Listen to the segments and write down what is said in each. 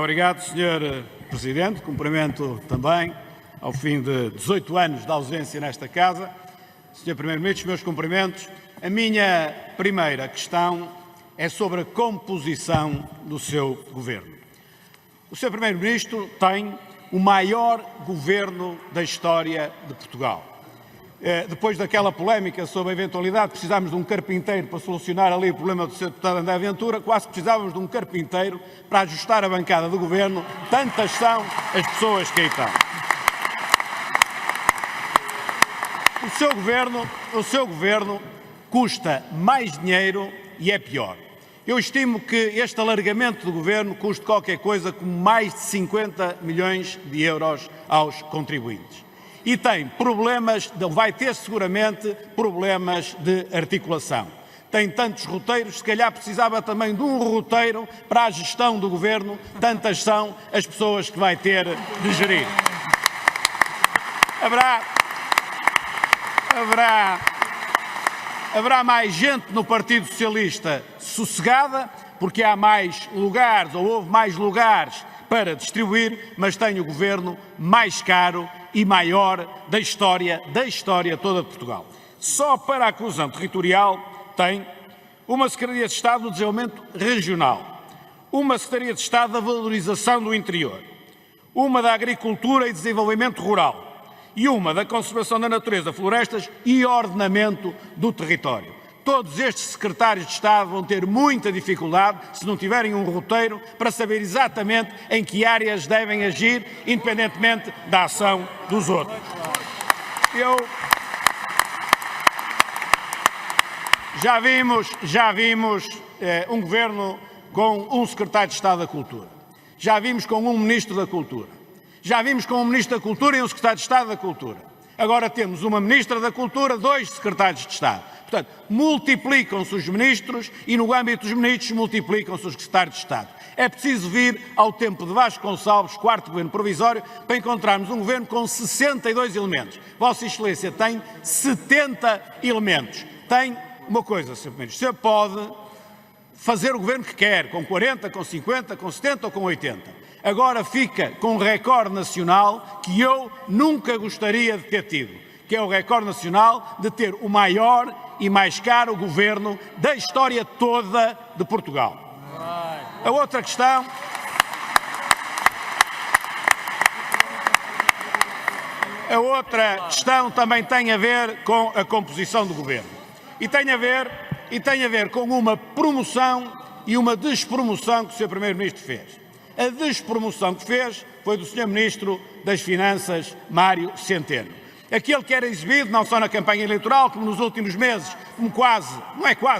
Obrigado, Sr. Presidente. Cumprimento também, ao fim de 18 anos de ausência nesta Casa, Sr. Primeiro-Ministro, meus cumprimentos. A minha primeira questão é sobre a composição do seu governo. O Sr. Primeiro-Ministro tem o maior governo da história de Portugal. Depois daquela polémica sobre a eventualidade de precisarmos de um carpinteiro para solucionar ali o problema do Sr. Deputado André Ventura, quase precisávamos de um carpinteiro para ajustar a bancada do Governo, tantas são as pessoas que aí estão. O seu governo custa mais dinheiro e é pior. Eu estimo que este alargamento do Governo custe qualquer coisa como mais de 50 milhões de euros aos contribuintes. E tem problemas, vai ter seguramente problemas de articulação. Tem tantos roteiros, se calhar precisava também de um roteiro para a gestão do Governo, tantas são as pessoas que vai ter de gerir. Haverá mais gente no Partido Socialista sossegada, porque há mais lugares, ou houve mais lugares para distribuir, mas tem o Governo mais caro e maior da história toda de Portugal. Só para a coesão territorial tem uma Secretaria de Estado do Desenvolvimento Regional, uma Secretaria de Estado da Valorização do Interior, uma da Agricultura e Desenvolvimento Rural e uma da Conservação da Natureza, Florestas e Ordenamento do Território. Todos estes secretários de Estado vão ter muita dificuldade, se não tiverem um roteiro, para saber exatamente em que áreas devem agir, independentemente da ação dos outros. Já vimos um governo com um secretário de Estado da Cultura. Já vimos com um ministro da Cultura. Já vimos com um ministro da Cultura e um secretário de Estado da Cultura. Agora temos uma ministra da Cultura, 2 secretários de Estado. Portanto, multiplicam-se os ministros e, no âmbito dos ministros, multiplicam-se os secretários de Estado. É preciso vir ao tempo de Vasco Gonçalves, 4º governo provisório, para encontrarmos um governo com 62 elementos. Vossa Excelência tem 70 elementos. Tem uma coisa, Sr. Primeiro-Ministro, o senhor pode fazer o governo que quer, com 40, com 50, com 70 ou com 80. Agora fica com um recorde nacional que eu nunca gostaria de ter tido, que é o recorde nacional de ter o maior e mais caro governo da história toda de Portugal. A outra questão também tem a ver com a composição do governo e tem a ver com uma promoção e uma despromoção que o Sr. Primeiro-Ministro fez. A despromoção que fez foi do Sr. Ministro das Finanças, Mário Centeno. Aquele que era exibido, não só na campanha eleitoral, como nos últimos meses,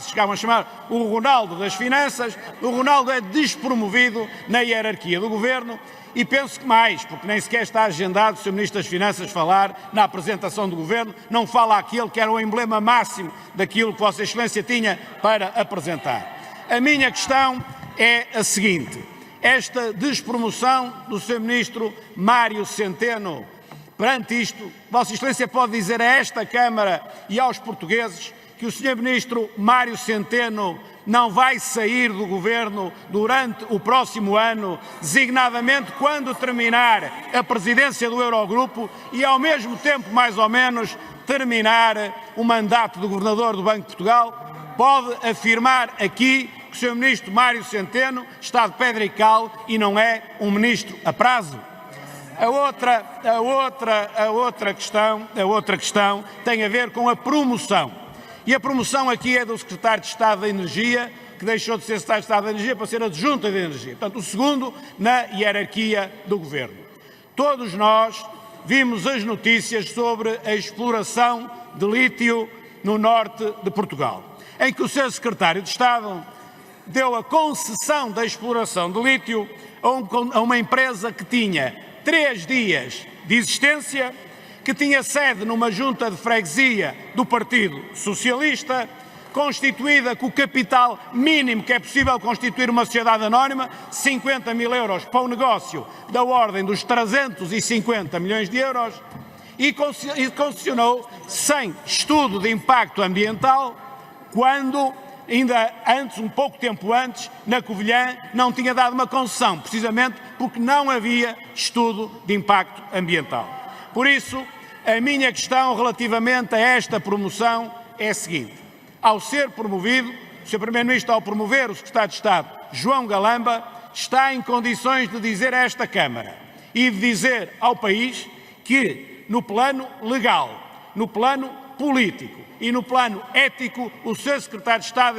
chegavam a chamar o Ronaldo das Finanças. O Ronaldo é despromovido na hierarquia do Governo e penso que mais, porque nem sequer está agendado o Sr. Ministro das Finanças falar na apresentação do Governo, não fala aquele que era o emblema máximo daquilo que Vossa Excelência tinha para apresentar. A minha questão é a seguinte: esta despromoção do Sr. Ministro Mário Centeno, perante isto, Vossa Excelência pode dizer a esta Câmara e aos portugueses que o Sr. Ministro Mário Centeno não vai sair do Governo durante o próximo ano, designadamente quando terminar a presidência do Eurogrupo e, ao mesmo tempo, mais ou menos, terminar o mandato do Governador do Banco de Portugal? Pode afirmar aqui que o Sr. Ministro Mário Centeno está de pedra e cal e não é um ministro a prazo? A outra questão tem a ver com a promoção. E a promoção aqui é do Secretário de Estado da Energia, que deixou de ser Secretário de Estado da Energia para ser Adjunto da Energia. Portanto, o segundo na hierarquia do Governo. Todos nós vimos as notícias sobre a exploração de lítio no norte de Portugal, em que o seu Secretário de Estado deu a concessão da exploração de lítio a uma empresa que tinha 3 dias de existência, que tinha sede numa junta de freguesia do Partido Socialista, constituída com o capital mínimo que é possível constituir uma sociedade anónima, 50 mil euros para um negócio da ordem dos 350 milhões de euros, e concessionou sem estudo de impacto ambiental, quando ainda antes, um pouco tempo antes, na Covilhã, não tinha dado uma concessão, precisamente porque não havia estudo de impacto ambiental. Por isso, a minha questão relativamente a esta promoção é a seguinte: ao ser promovido, o Sr. Primeiro-Ministro, ao promover o Secretário de Estado, João Galamba, está em condições de dizer a esta Câmara e de dizer ao país que, no plano legal, no plano político e no plano ético, o Sr. Secretário de Estado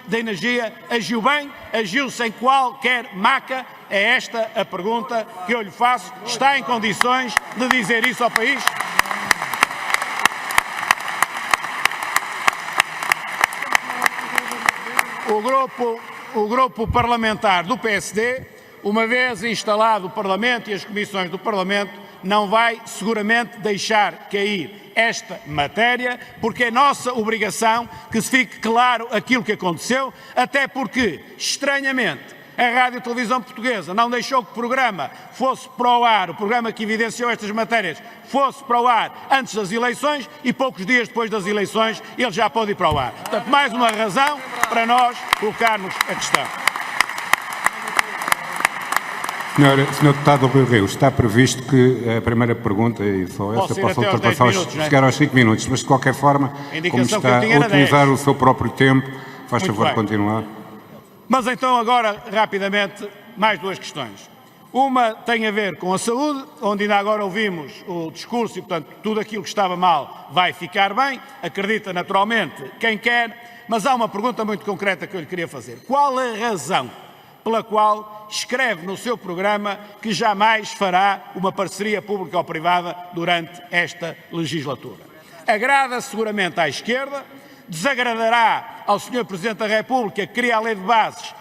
da Energia agiu bem, agiu sem qualquer maca. É esta a pergunta que eu lhe faço. Está em condições de dizer isso ao país? O grupo parlamentar do PSD, uma vez instalado o Parlamento e as comissões do Parlamento, não vai seguramente deixar cair esta matéria, porque é nossa obrigação que se fique claro aquilo que aconteceu, até porque, estranhamente, a Rádio e Televisão Portuguesa não deixou que o programa fosse para o ar, o programa que evidenciou estas matérias, fosse para o ar antes das eleições e poucos dias depois das eleições ele já pode ir para o ar. Portanto, mais uma razão para nós colocarmos a questão. Senhor Deputado Rui Rio, está previsto que a primeira pergunta, e só essa, possa ultrapassar chegar aos 5 minutos, mas de qualquer forma, como está a utilizar o seu próprio tempo, faz favor de continuar. Mas então agora, rapidamente, mais duas questões. Uma tem a ver com a saúde, onde ainda agora ouvimos o discurso e, portanto, tudo aquilo que estava mal vai ficar bem, acredita naturalmente quem quer, mas há uma pergunta muito concreta que eu lhe queria fazer. Qual a razão pela qual escreve no seu programa que jamais fará uma parceria pública ou privada durante esta legislatura? Agrada seguramente à esquerda, desagradará ao Sr. Presidente da República, que cria a lei de bases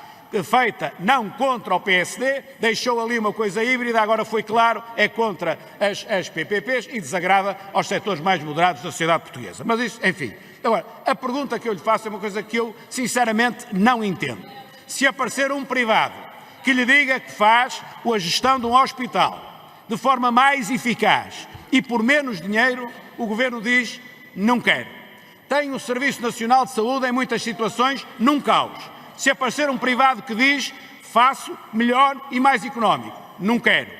feita não contra o PSD, deixou ali uma coisa híbrida, agora foi claro, é contra as PPPs e desagrada aos setores mais moderados da sociedade portuguesa. Mas isso, enfim. Agora, a pergunta que eu lhe faço é uma coisa que eu, sinceramente, não entendo. Se aparecer um privado que lhe diga que faz a gestão de um hospital de forma mais eficaz e por menos dinheiro, o Governo diz, não quero. Tem o Serviço Nacional de Saúde, em muitas situações, num caos. Se aparecer um privado que diz, faço melhor e mais económico, não quero.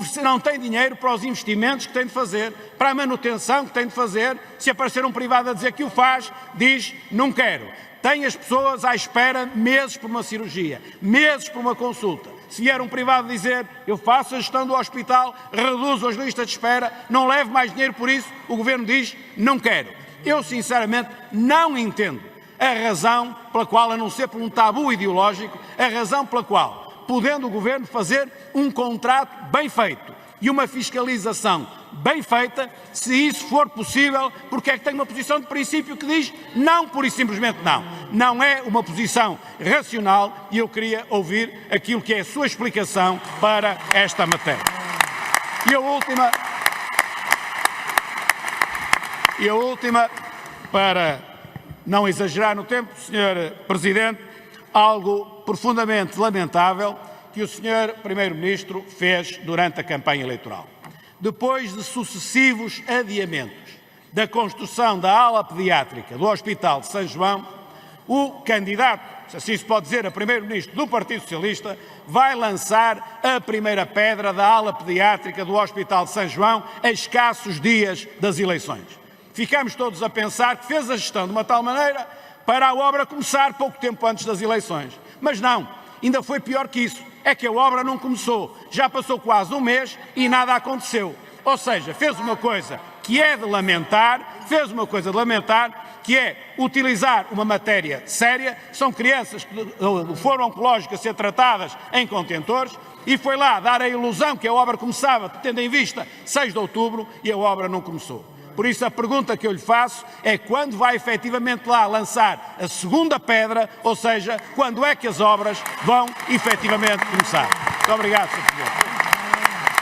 Se não tem dinheiro para os investimentos que tem de fazer, para a manutenção que tem de fazer, se aparecer um privado a dizer que o faz, diz, não quero. Tem as pessoas à espera meses por uma cirurgia, meses por uma consulta. Se vier um privado dizer, eu faço a gestão do hospital, reduzo as listas de espera, não levo mais dinheiro por isso, o Governo diz, não quero. Eu, sinceramente, não entendo a razão pela qual, a não ser por um tabu ideológico, a razão pela qual, podendo o Governo fazer um contrato bem feito e uma fiscalização bem feita, se isso for possível, porque é que tem uma posição de princípio que diz não, pura e simplesmente não. Não é uma posição racional e eu queria ouvir aquilo que é a sua explicação para esta matéria. E a última, para não exagerar no tempo, Sr. Presidente, algo profundamente lamentável que o Sr. Primeiro-Ministro fez durante a campanha eleitoral. Depois de sucessivos adiamentos da construção da ala pediátrica do Hospital de São João, o candidato, se assim se pode dizer, a Primeiro-Ministro do Partido Socialista, vai lançar a primeira pedra da ala pediátrica do Hospital de São João a escassos dias das eleições. Ficamos todos a pensar que fez a gestão de uma tal maneira para a obra começar pouco tempo antes das eleições. Mas não, ainda foi pior que isso. É que a obra não começou. Já passou quase um mês e nada aconteceu. Ou seja, fez uma coisa que é de lamentar, que é utilizar uma matéria séria, são crianças que foram oncológicas a ser tratadas em contentores, e foi lá dar a ilusão que a obra começava, tendo em vista 6 de outubro, e a obra não começou. Por isso, a pergunta que eu lhe faço é quando vai efetivamente lá lançar a segunda pedra, ou seja, quando é que as obras vão efetivamente começar. Muito obrigado, Sr. Presidente.